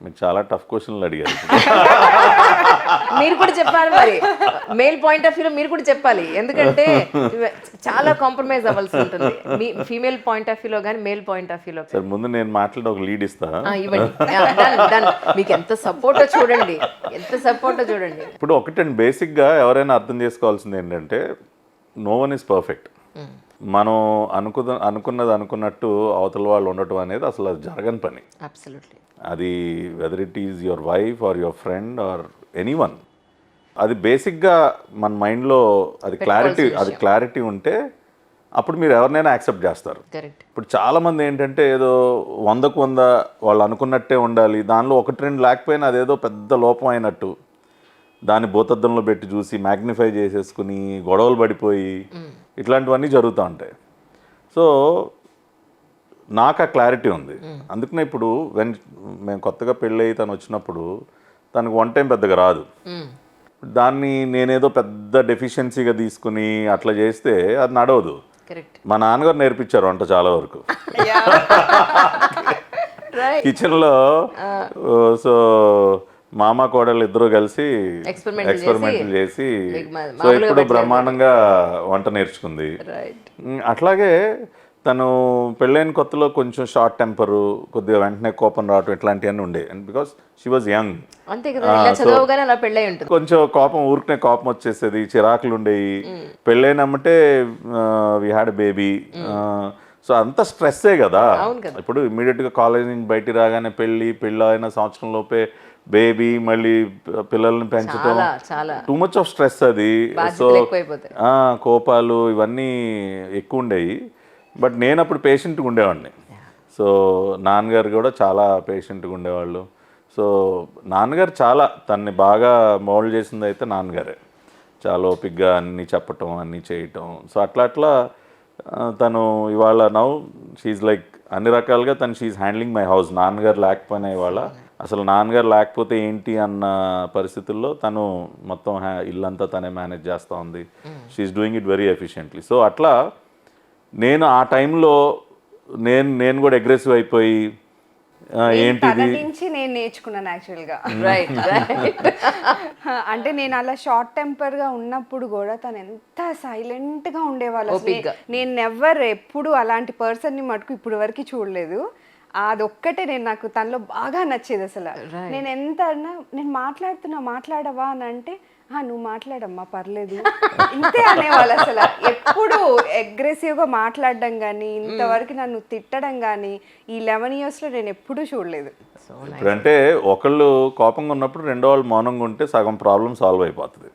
మీరు చాలా టఫ్ క్వశ్చన్లు అడిగారు. మీరు కూడా చెప్పాలి మరి, మేల్ పాయింట్ ఆఫ్ వ్యూలో మీరు కూడా చెప్పాలి, ఎందుకంటే చాలా కాంప్రమైజ్ అవ్వాల్సి ఉంటుంది మీ ఫీమేల్ పాయింట్ ఆఫ్ వ్యూలో కానీ మేల్ పాయింట్ ఆఫ్ వ్యూలో. సార్ ముందు నేను మాట్లాడి ఒక లీడ్ ఇస్తా. ఇవ్వండి. Done. మీకు ఎంత సపోర్టో చూడండి, ఎంత సపోర్టో చూడండి. ఇప్పుడు ఒకటండి, బేసిక్గా ఎవరైనా అర్థం చేసుకోవాల్సింది ఏంటంటే నో వన్ ఈజ్ పర్ఫెక్ట్. మనం అనుకున్నది అనుకున్నట్టు అవతల వాళ్ళు ఉండటం అనేది అసలు అది జరగని పని. అబ్సల్యూట్లీ. అది whether it is your wife or your friend or anyone, అది బేసిక్గా మన మైండ్లో అది క్లారిటీ ఉంటే అప్పుడు మీరు ఎవరినైనా యాక్సెప్ట్ చేస్తారు. కరెక్ట్. ఇప్పుడు చాలామంది ఏంటంటే ఏదో 100కు 100 వాళ్ళు అనుకున్నట్టే ఉండాలి, దానిలో 1-2 లేకపోయినా అదేదో పెద్ద లోపం అయినట్టు దాన్ని భూతద్దంలో పెట్టి చూసి మ్యాగ్నిఫై చేసేసుకుని గొడవలు పడిపోయి ఇట్లాంటివన్నీ జరుగుతూ ఉంటాయి. సో నాకు ఆ క్లారిటీ ఉంది. అందుకనే ఇప్పుడు మేము కొత్తగా పెళ్ళి తను వచ్చినప్పుడు తనకు వన్ టైం పెద్దగా రాదు. దాన్ని నేనేదో పెద్ద డెఫిషియన్సీగా తీసుకుని అట్లా చేస్తే అది నడవదు. మా నాన్నగారు నేర్పించారు వంట చాలా వరకు కిచెన్లో. సో మామ కోడలు ఇద్దరు కలిసి ఎక్స్పెరిమెంట్లు చేసి సో ఇప్పుడు బ్రహ్మాండంగా వంట నేర్చుకుంది. అట్లాగే తను పెళ్ళైన కొత్తలో కొంచెం షార్ట్ టెంపరు, కొద్దిగా వెంటనే కోపం రావటం ఇట్లాంటివన్నీ ఉండే. And because she was young, కొంచెం కోపం ఊరికనే కోపం వచ్చేసేది, చిరాకులు ఉండేవి. పెళ్ళైనమ్మంటే వీ హ్యాడ్ బేబీ, సో అంత స్ట్రెస్సే కదా. ఇప్పుడు ఇమ్మీడియట్గా కాలేజ్ నుంచి బయటికి రాగానే పెళ్ళి అయిన సంవత్సరం లోపే బేబీ, మళ్ళీ పిల్లల్ని పెంచడం, టూ మచ్ ఆఫ్ స్ట్రెస్ అది. సో కోపాలు ఇవన్నీ ఎక్కువ ఉండేవి. బట్ నేను అప్పుడు పేషెంట్గా ఉండేవాడిని. సో నాన్నగారు కూడా చాలా పేషెంట్గా ఉండేవాళ్ళు. సో నాన్నగారు చాలా తన్ని బాగా మోల్డ్ చేసింది అయితే నాన్నగారే. చాలా ఓపిక్గా అన్నీ చెప్పటం, అన్నీ చేయటం. సో అట్లా తను ఇవాళ నౌ షీఈ్ లైక్ అన్ని రకాలుగా షీఈ్ హ్యాండ్లింగ్ మై హౌస్. నాన్నగారు లేకపోయినా ఇవాళ అసలు నాన్నగారు లేకపోతే ఏంటి అన్న పరిస్థితుల్లో తను మొత్తం ఇల్లంతా తనే మేనేజ్ చేస్తూ ఉంది. She's doing it very efficiently. So అట్లా నేను ఆ టైంలో నేను కూడా అగ్రెసివ్ అయిపోయి ఏంటిది నేను నేర్చుకున్నాను యాక్చువల్గా. అంటే నేను అలా షార్ట్ టెంపర్గా ఉన్నప్పుడు కూడా తను ఎంత సైలెంట్గా ఉండేవాళ్ళు. నేను ఎప్పుడు అలాంటి పర్సన్ని మటుకు ఇప్పుడు వరకు చూడలేదు. అదొక్కటే నాకు తనలో బాగా నచ్చేది. అసలు నేను ఎంత నేను మాట్లాడవా అని అంటే నువ్వు మాట్లాడమ్మా పర్లేదు ఇంతే అనేవాళ్ళు. అసలు ఎప్పుడు అగ్రెసివ్గా మాట్లాడడం కానీ ఇంతవరకు నన్ను తిట్టడం కానీ ఈ 11 yearsలో నేను ఎప్పుడూ చూడలేదు. ఇప్పుడంటే ఒకళ్ళు కోపంగా ఉన్నప్పుడు రెండో వాళ్ళు మౌనంగా ఉంటే సగం ప్రాబ్లం సాల్వ్ అయిపోతుంది.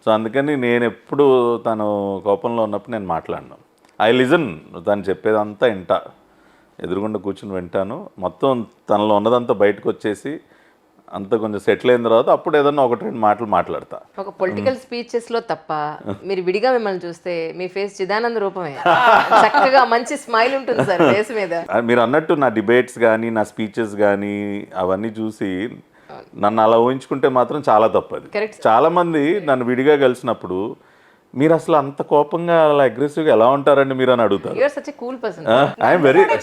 సో అందుకని నేను ఎప్పుడు తను కోపంలో ఉన్నప్పుడు నేను మాట్లాడినాను. ఐ లిజన్, తను చెప్పేదంతా వింటా, ఎదురుగుండా కూర్చుని వింటాను. మొత్తం తనలో ఉన్నదంతా బయటకు వచ్చేసి అంత కొంచెం సెటిల్ అయిన తర్వాత అప్పుడు ఏదన్నా 1-2 మాటలు మాట్లాడతా. ఒక పొలిటికల్ స్పీచెస్ లో తప్ప మీరు విడిగా మిమ్మల్ని చూస్తే మీ ఫేస్ చిదానంద రూపమే, చక్కగా మంచి స్మైల్ ఉంటుంది సార్ ఫేస్ మీద. మీరు అన్నట్టు నా డిబేట్స్ కానీ నా స్పీచెస్ కానీ అవన్నీ చూసి నన్ను అలా ఊహించుకుంటే మాత్రం చాలా తప్పది. చాలా మంది నన్ను విడిగా కలిసినప్పుడు మీరు అసలు అంత కోపంగా అలా అగ్రెసివ్గా ఎలా ఉంటారండి మీరు అని అడుగుతారు.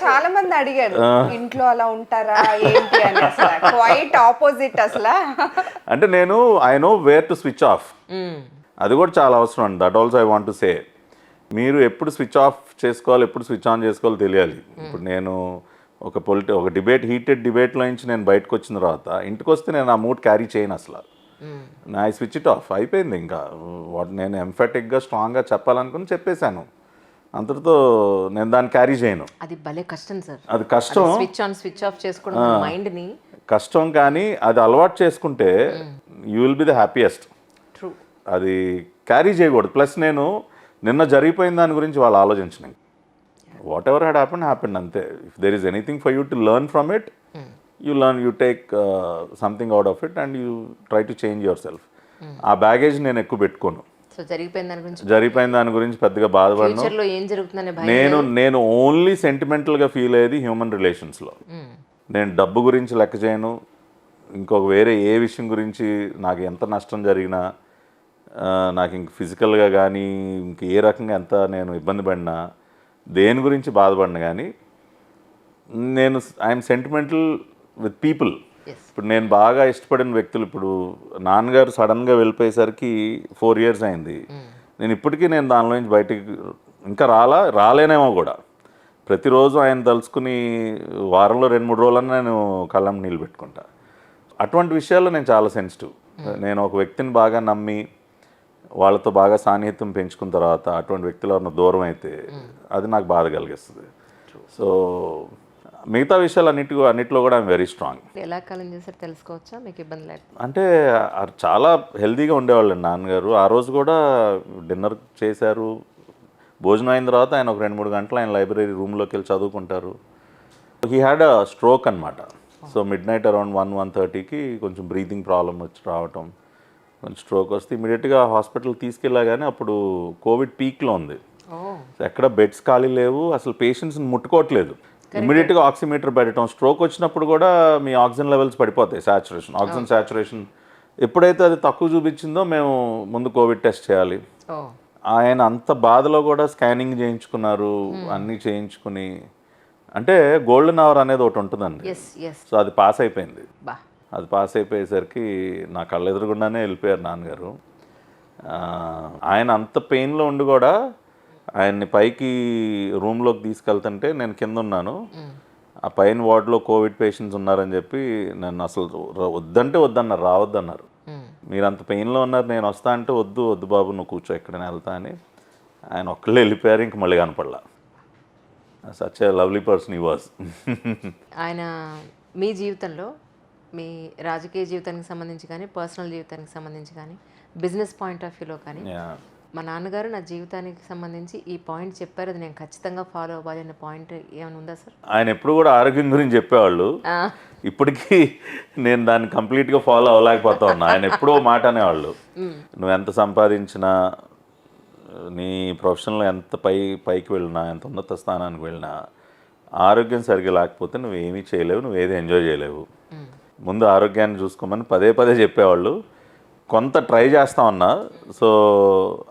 చాలా మంది అడిగారు ఇంట్లో అలా ఉంటారా ఏంటి అని. క్వైట్ ఆపోజిట్ అసలు. అంటే నేను I know where to switch off, అది కూడా చాలా అవసరం అండి. That also I want to say, మీరు ఎప్పుడు స్విచ్ ఆఫ్ చేసుకోవాలి, ఎప్పుడు స్విచ్ ఆన్ చేసుకోవాలో తెలియాలి. ఇప్పుడు నేను ఒక హీటెడ్ డిబేట్లో నుంచి నేను బయటకు వచ్చిన తర్వాత ఇంటికి వస్తే నేను ఆ మూడ్ క్యారీ చేయను అసలు. ఐ స్విచ్ ఇట్ ఆఫ్, అయిపోయింది. ఇంకా నేను ఎంఫాటిక్గా స్ట్రాంగ్గా చెప్పాలనుకుని చెప్పేశాను, అంతటితో నేను దాన్ని క్యారీ చేయను. అది భలే కష్టం సార్. అది కష్టం, స్విచ్ ఆఫ్ చేసుకోవడం మైండ్ని కష్టం. కానీ అది అలవాటు చేసుకుంటే you will be the happiest. అది క్యారీ చేయకూడదు. ప్లస్ నేను నిన్న జరిగిపోయిన దాని గురించి వాళ్ళు ఆలోచించిన, వాట్ ఎవర్ హ్యాడ్ హ్యాపెండ్ అంతే. If there is anything for you to learn from it, you take something out of it and you try to change yourself. ఆ బ్యాగేజ్ నేను ఎక్కువ పెట్టుకోను. జరిగిపోయిన దాని గురించి పెద్దగా బాధపడను. నేను ఓన్లీ సెంటిమెంటల్గా ఫీల్ అయ్యేది హ్యూమన్ రిలేషన్స్లో. నేను డబ్బు గురించి లెక్క చేయను, ఇంకొక వేరే ఏ విషయం గురించి నాకు ఎంత నష్టం జరిగినా, నాకు ఇంక ఫిజికల్గా కానీ ఇంక ఏ రకంగా ఎంత నేను ఇబ్బంది పడినా, దేని గురించి బాధపడినా కానీ నేను ఐఎమ్ సెంటిమెంటల్ విత్ పీపుల్. ఇప్పుడు నేను బాగా ఇష్టపడిన వ్యక్తులు, ఇప్పుడు నాన్నగారు సడన్గా వెళ్ళిపోయేసరికి 4 years అయింది. నేను ఇప్పటికీ నేను దానిలో నుంచి బయటికి ఇంకా రాలేనేమో కూడా. ప్రతిరోజు ఆయన తలుచుకుని వారంలో 2-3 రోజులన్నా నేను కళ్ళం నీళ్ళు పెట్టుకుంటా. అటువంటి విషయాల్లో నేను చాలా సెన్సిటివ్. నేను ఒక వ్యక్తిని బాగా నమ్మి వాళ్ళతో బాగా సాన్నిహిత్యం పెంచుకున్న తర్వాత అటువంటి వ్యక్తులు ఎవరైనా దూరం అయితే అది నాకు బాధ కలిగిస్తుంది. సో మిగతా విషయాలు అన్నిట్లో కూడా ఐఎమ్ వెరీ స్ట్రాంగ్. ఎలా కాలం చేశారు తెలుసుకోవచ్చా, మీకు ఇబ్బంది లేకపోతే? అంటే చాలా హెల్తీగా ఉండేవాళ్ళండి నాన్నగారు. ఆ రోజు కూడా డిన్నర్ చేశారు, భోజనం అయిన తర్వాత ఆయన ఒక 2-3 గంటలు ఆయన లైబ్రరీ రూమ్లోకి వెళ్ళి చదువుకుంటారు. హీ హ్యాడ్ అ స్ట్రోక్ అనమాట. సో మిడ్-నైట్ అరౌండ్ 1-1:30కి కొంచెం బ్రీతింగ్ ప్రాబ్లం వచ్చి రావటం, కొంచెం స్ట్రోక్ వస్తే ఇమీడియట్గా హాస్పిటల్ తీసుకెళ్ళా. కానీ అప్పుడు కోవిడ్ పీక్లో ఉంది, ఎక్కడ బెడ్స్ ఖాళీ లేవు, అసలు పేషెంట్స్ని ముట్టుకోవట్లేదు. ఇమీడియట్గా ఆక్సిమీటర్ పెట్టడం. స్ట్రోక్ వచ్చినప్పుడు కూడా మీ ఆక్సిజన్ లెవెల్స్ పడిపోతాయి, ఆక్సిజన్ సాచురేషన్. ఎప్పుడైతే అది తక్కువ చూపించిందో మేము ముందు కోవిడ్ టెస్ట్ చేయాలి. ఆయన అంత బాధలో కూడా స్కానింగ్ చేయించుకున్నారు, అన్నీ చేయించుకుని. అంటే గోల్డెన్ అవర్ అనేది ఒకటి ఉంటుందండి. సో అది పాస్ అయిపోయింది. అది పాస్ అయిపోయేసరికి నా కళ్ళ ఎదురుగుండానే వెళ్ళిపోయారు నాన్నగారు. ఆయన అంత పెయిన్లో ఉండి కూడా ఆయన్ని పైకి రూమ్లోకి తీసుకెళ్తుంటే నేను కింద ఉన్నాను. ఆ పైన వార్డులో కోవిడ్ పేషెంట్స్ ఉన్నారని చెప్పి నన్ను అసలు వద్దంటే వద్దన్నారు, రావద్దన్నారు. మీరు అంత పెయిన్లో ఉన్నారు, నేను వస్తా అంటే వద్దు బాబు నువ్వు కూర్చో, ఎక్కడైనా వెళ్తా అని ఆయన ఒక్కళ్ళే వెళ్ళిపోయారు. ఇంక మళ్ళీ కనపడలా. Such a lovely person he was. ఆయన మీ జీవితంలో, మీ రాజకీయ జీవితానికి సంబంధించి కానీ, పర్సనల్ జీవితానికి సంబంధించి కానీ, బిజినెస్ పాయింట్ ఆఫ్ వ్యూలో కానీ, మా నాన్నగారు నా జీవితానికి సంబంధించి ఈ పాయింట్ చెప్పారు, అది నేను ఖచ్చితంగా ఫాలో అవ్వాలి అనే పాయింట్ ఏమైనా ఉందా సార్? ఆయన ఎప్పుడు కూడా ఆరోగ్యం గురించి చెప్పేవాళ్ళు. ఇప్పటికీ నేను దాన్ని కంప్లీట్గా ఫాలో అవ్వలేకపోతా ఉన్నా. ఆయన ఎప్పుడో మాట అనేవాళ్ళు, నువ్వు ఎంత సంపాదించినా, నీ ప్రొఫెషన్లో ఎంత పైకి వెళ్ళినా, ఎంత ఉన్నత స్థానానికి వెళ్ళినా, ఆరోగ్యం సరిగ్గా లేకపోతే నువ్వేమీ చేయలేవు, నువ్వేది ఎంజాయ్ చేయలేవు. ముందు ఆరోగ్యాన్ని చూసుకోమని పదే చెప్పేవాళ్ళు. కొంత ట్రై చేస్తా ఉన్నా. సో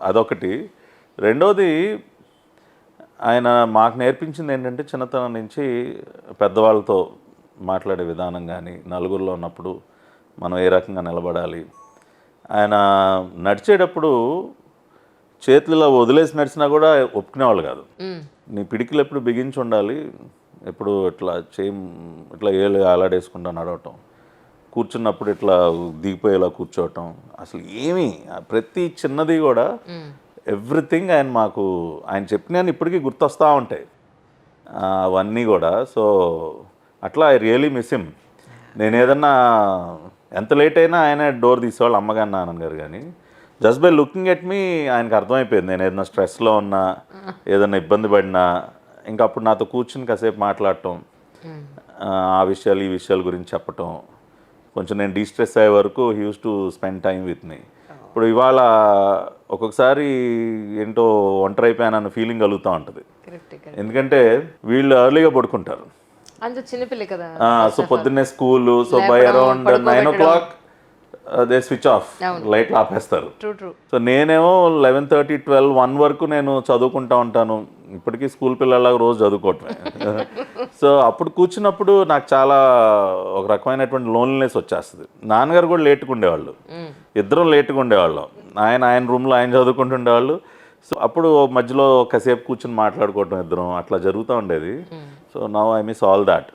అదొకటి. రెండోది, ఆయన మాకు నేర్పించింది ఏంటంటే చిన్నతనం నుంచి పెద్దవాళ్ళతో మాట్లాడే విధానం కానీ, నలుగురిలో ఉన్నప్పుడు మనం ఏ రకంగా నిలబడాలి. ఆయన నడిచేటప్పుడు చేతులలో వదిలేసి నడిచినా కూడా ఒప్పుకునేవాళ్ళు కాదు. నీ పిడికిలు ఎప్పుడు బిగించి ఉండాలి, ఎప్పుడు ఇట్లా ఏళ్ళు అలాడేసుకుంటా నడవటం, కూర్చున్నప్పుడు ఇట్లా దిగిపోయేలా కూర్చోవటం, అసలు ఏమీ ప్రతి చిన్నది కూడా ఎవ్రీథింగ్ ఆయన చెప్పిన ఇప్పటికీ గుర్తొస్తూ ఉంటాయి అవన్నీ కూడా. సో అట్లా ఐ రియలీ మిస్ హిమ్. నేను ఏదన్నా ఎంత లేట్ అయినా ఆయన డోర్ తీసేవాళ్ళు, అమ్మగారు నాన్నగారు కానీ. Just by looking at me ఆయనకు అర్థమైపోయింది నేను ఏదైనా స్ట్రెస్లో ఉన్నా, ఏదైనా ఇబ్బంది పడినా, ఇంకా అప్పుడు నాతో కూర్చుని కాసేపు మాట్లాడటం, ఆ విషయాలు ఈ విషయాల గురించి చెప్పటం. కొంచెం నేను డీస్ట్రెస్ అయ్యే వరకు he use to spend time with me. ఇప్పుడు ఇవాళ ఒక్కొక్కసారి ఏంటో ఒంటరి అయిపోయానన్న ఫీలింగ్ కలుగుతూ ఉంటుంది. ఎందుకంటే వీళ్ళు ఎర్లీగా పడుకుంటారు, చిన్నపిల్ల కదా. సో పొద్దున్నే school, so by around 9 o'clock they switch off, లైట్లు ఆపేస్తారు. సో నేనేమో 11:30, 12, 1 వరకు నేను చదువుకుంటా ఉంటాను. ఇప్పటికీ స్కూల్ పిల్లలాగా రోజు చదువుకోవటమే. సో అప్పుడు కూర్చున్నప్పుడు నాకు చాలా ఒక రకమైనటువంటి లోన్లీనెస్ వచ్చేస్తుంది. నాన్నగారు కూడా లేటుగా ఉండేవాళ్ళు, ఇద్దరం లేటుగా ఉండేవాళ్ళం. ఆయన రూమ్లో ఆయన చదువుకుంటుండేవాళ్ళు. సో అప్పుడు మధ్యలో కాసేపు కూర్చొని మాట్లాడుకోవటం ఇద్దరం, అట్లా జరుగుతూ ఉండేది. So now I miss all that.